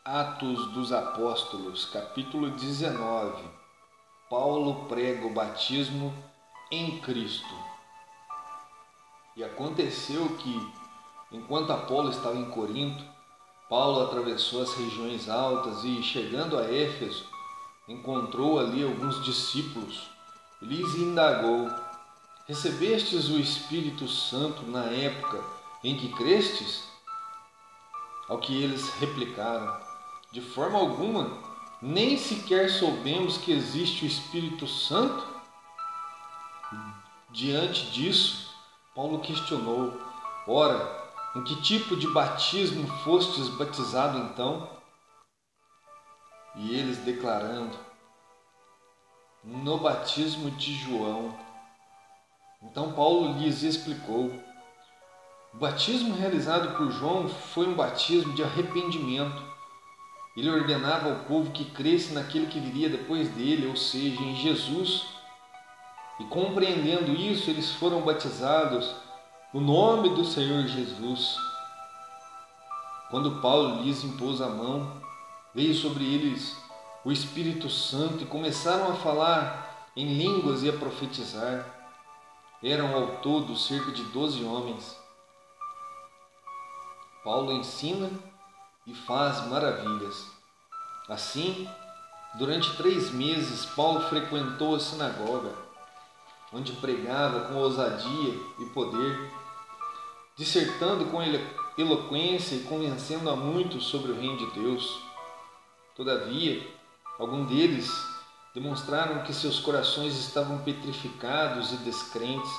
Atos dos Apóstolos, capítulo 19. Paulo prega o batismo em Cristo. E aconteceu que, enquanto Apolo estava em Corinto, Paulo atravessou as regiões altas e, chegando a Éfeso, encontrou ali alguns discípulos e lhes indagou: recebestes o Espírito Santo na época em que crestes? Ao que eles replicaram: de forma alguma, nem sequer soubemos que existe o Espírito Santo. Diante disso, Paulo questionou: ora, em que tipo de batismo fostes batizado então? E eles declarando: no batismo de João. Então Paulo lhes explicou: o batismo realizado por João foi um batismo de arrependimento. Ele ordenava ao povo que cresce naquele que viria depois dele, ou seja, em Jesus. E compreendendo isso, eles foram batizados no nome do Senhor Jesus. Quando Paulo lhes impôs a mão, veio sobre eles o Espírito Santo e começaram a falar em línguas e a profetizar. Eram ao todo cerca de 12 homens. Paulo ensina e faz maravilhas. Assim, durante 3 meses, Paulo frequentou a sinagoga, onde pregava com ousadia e poder, dissertando com eloquência e convencendo a muitos sobre o reino de Deus. Todavia, alguns deles demonstraram que seus corações estavam petrificados e descrentes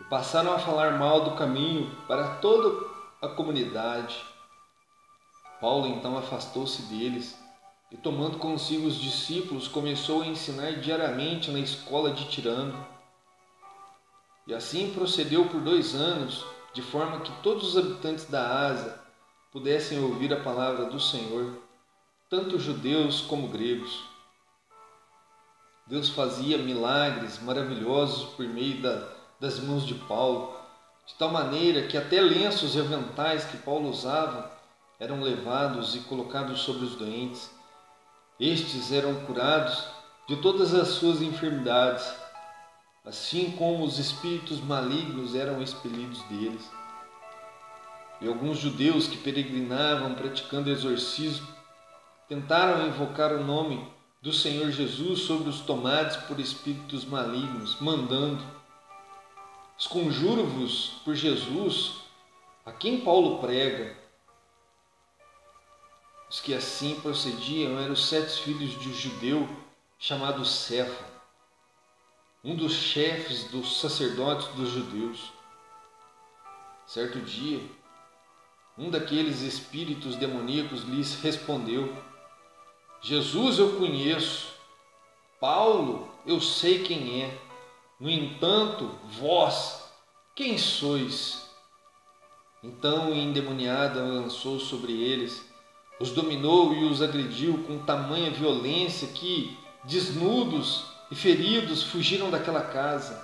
e passaram a falar mal do caminho para toda a comunidade. Paulo então afastou-se deles e, tomando consigo os discípulos, começou a ensinar diariamente na escola de Tirano. E assim procedeu por 2 anos, de forma que todos os habitantes da Ásia pudessem ouvir a palavra do Senhor, tanto judeus como gregos. Deus fazia milagres maravilhosos por meio das mãos de Paulo, de tal maneira que até lenços e aventais que Paulo usava eram levados e colocados sobre os doentes. Estes eram curados de todas as suas enfermidades, assim como os espíritos malignos eram expelidos deles. E alguns judeus que peregrinavam praticando exorcismo tentaram invocar o nome do Senhor Jesus sobre os tomados por espíritos malignos, mandando: esconjuro-vos por Jesus, a quem Paulo prega. Os que assim procediam eram os 7 filhos de um judeu chamado Cefo, um dos chefes dos sacerdotes dos judeus. Certo dia, um daqueles espíritos demoníacos lhes respondeu: Jesus eu conheço, Paulo eu sei quem é, no entanto, vós, quem sois? Então o endemoniado lançou sobre eles, os dominou e os agrediu com tamanha violência que, desnudos e feridos, fugiram daquela casa.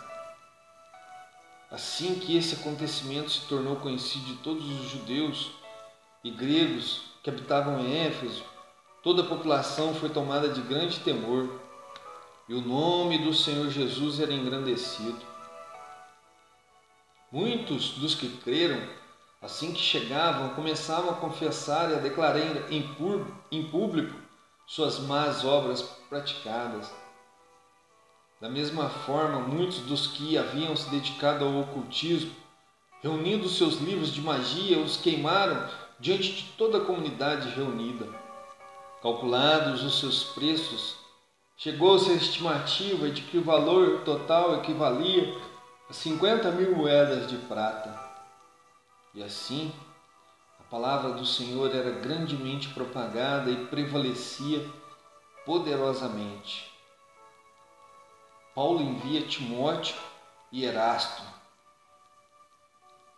Assim que esse acontecimento se tornou conhecido de todos os judeus e gregos que habitavam em Éfeso, toda a população foi tomada de grande temor, e o nome do Senhor Jesus era engrandecido. Muitos dos que creram, assim que chegavam, começavam a confessar e a declarar em público suas más obras praticadas. Da mesma forma, muitos dos que haviam se dedicado ao ocultismo, reunindo seus livros de magia, os queimaram diante de toda a comunidade reunida. Calculados os seus preços, chegou-se a estimativa de que o valor total equivalia a 50.000 moedas de prata. E assim, a palavra do Senhor era grandemente propagada e prevalecia poderosamente. Paulo envia Timóteo e Erasto.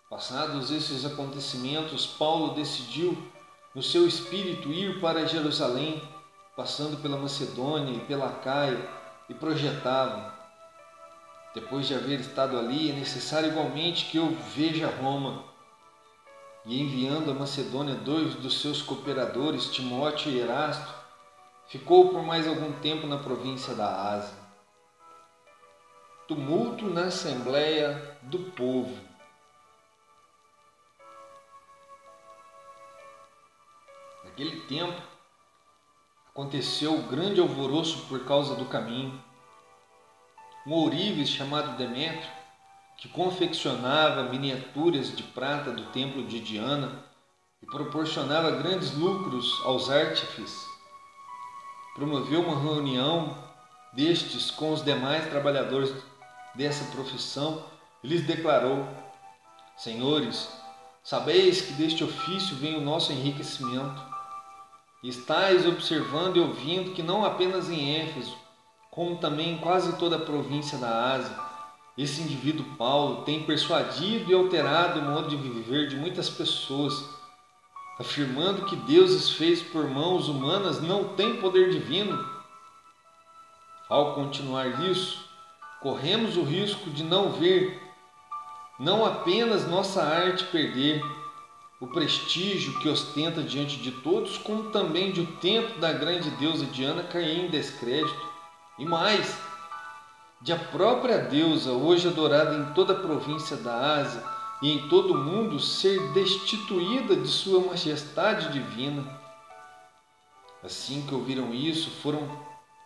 Passados esses acontecimentos, Paulo decidiu no seu espírito ir para Jerusalém, passando pela Macedônia e pela Acaia, e projetava: depois de haver estado ali, é necessário igualmente que eu veja Roma. e enviando a Macedônia 2 dos seus cooperadores, Timóteo e Erasto, ficou por mais algum tempo na província da Ásia. Tumulto na Assembleia do Povo. Naquele tempo, aconteceu grande alvoroço por causa do caminho. Um ourives chamado Demétrio, que confeccionava miniaturas de prata do templo de Diana e proporcionava grandes lucros aos artífices, promoveu uma reunião destes com os demais trabalhadores dessa profissão e lhes declarou: Senhores, sabeis que deste ofício vem o nosso enriquecimento. E estáis observando e ouvindo que não apenas em Éfeso, como também em quase toda a província da Ásia, esse indivíduo Paulo tem persuadido e alterado o modo de viver de muitas pessoas, afirmando que deuses feitos por mãos humanas não têm poder divino. Ao continuar isso, corremos o risco de não ver, não apenas nossa arte perder o prestígio que ostenta diante de todos, como também de o templo da grande deusa Diana cair em descrédito. E mais, de a própria deusa, hoje adorada em toda a província da Ásia e em todo o mundo, ser destituída de sua majestade divina. Assim que ouviram isso, foram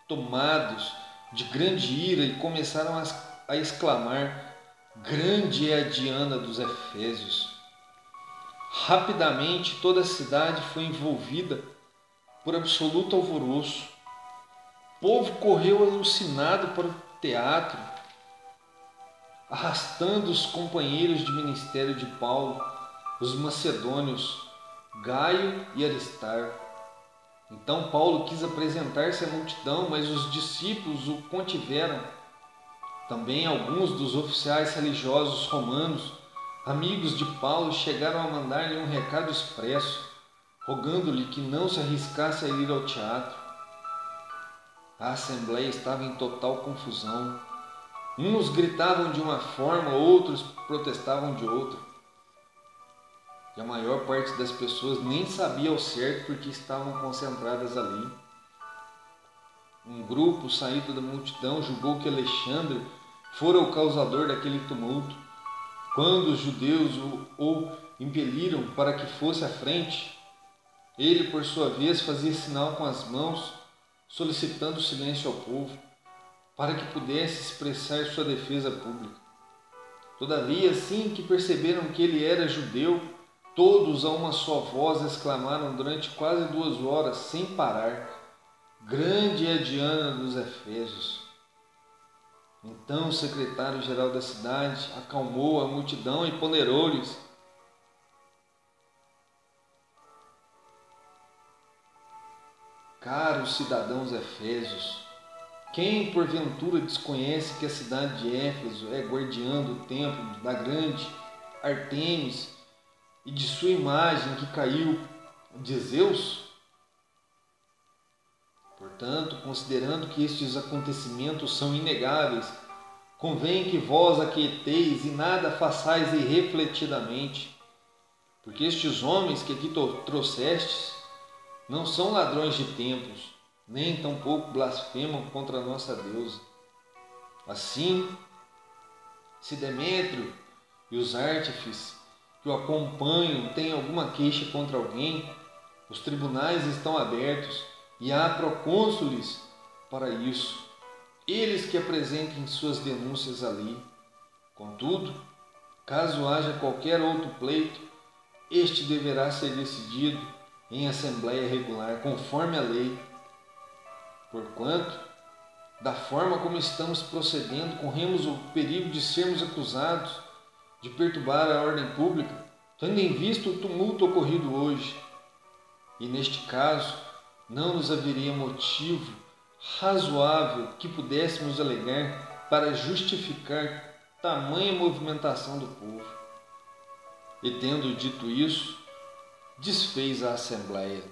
tomados de grande ira e começaram a exclamar: Grande é a Diana dos Efésios. Rapidamente toda a cidade foi envolvida por absoluto alvoroço. O povo correu alucinado para o teatro, arrastando os companheiros de ministério de Paulo, os macedônios, Gaio e Aristarco. Então Paulo quis apresentar-se à multidão, mas os discípulos o contiveram. Também alguns dos oficiais religiosos romanos, amigos de Paulo, chegaram a mandar-lhe um recado expresso, rogando-lhe que não se arriscasse a ir ao teatro. A assembleia estava em total confusão. Uns gritavam de uma forma, outros protestavam de outra. E a maior parte das pessoas nem sabia ao certo porque estavam concentradas ali. Um grupo saído da multidão julgou que Alexandre fora o causador daquele tumulto. Quando os judeus o impeliram para que fosse à frente, ele, por sua vez, fazia sinal com as mãos, solicitando silêncio ao povo, para que pudesse expressar sua defesa pública. Todavia, assim que perceberam que ele era judeu, todos a uma só voz exclamaram durante quase 2 horas, sem parar: Grande é a Diana dos Efésios. Então o secretário-geral da cidade acalmou a multidão e ponderou-lhes: Caros cidadãos efésios, quem porventura desconhece que a cidade de Éfeso é guardiã do templo da grande Artemis e de sua imagem que caiu de Zeus? Portanto, considerando que estes acontecimentos são inegáveis, convém que vós aquieteis e nada façais irrefletidamente, porque estes homens que aqui trouxestes não são ladrões de templos, nem tampouco blasfemam contra a nossa deusa. Assim, se Demétrio e os artífices que o acompanham têm alguma queixa contra alguém, os tribunais estão abertos e há procônsules para isso, eles que apresentem suas denúncias ali. Contudo, caso haja qualquer outro pleito, este deverá ser decidido em assembleia regular, conforme a lei. Porquanto, da forma como estamos procedendo, corremos o perigo de sermos acusados de perturbar a ordem pública, tendo em vista o tumulto ocorrido hoje. E neste caso, não nos haveria motivo razoável que pudéssemos alegar para justificar tamanha movimentação do povo. E tendo dito isso, desfez a assembleia.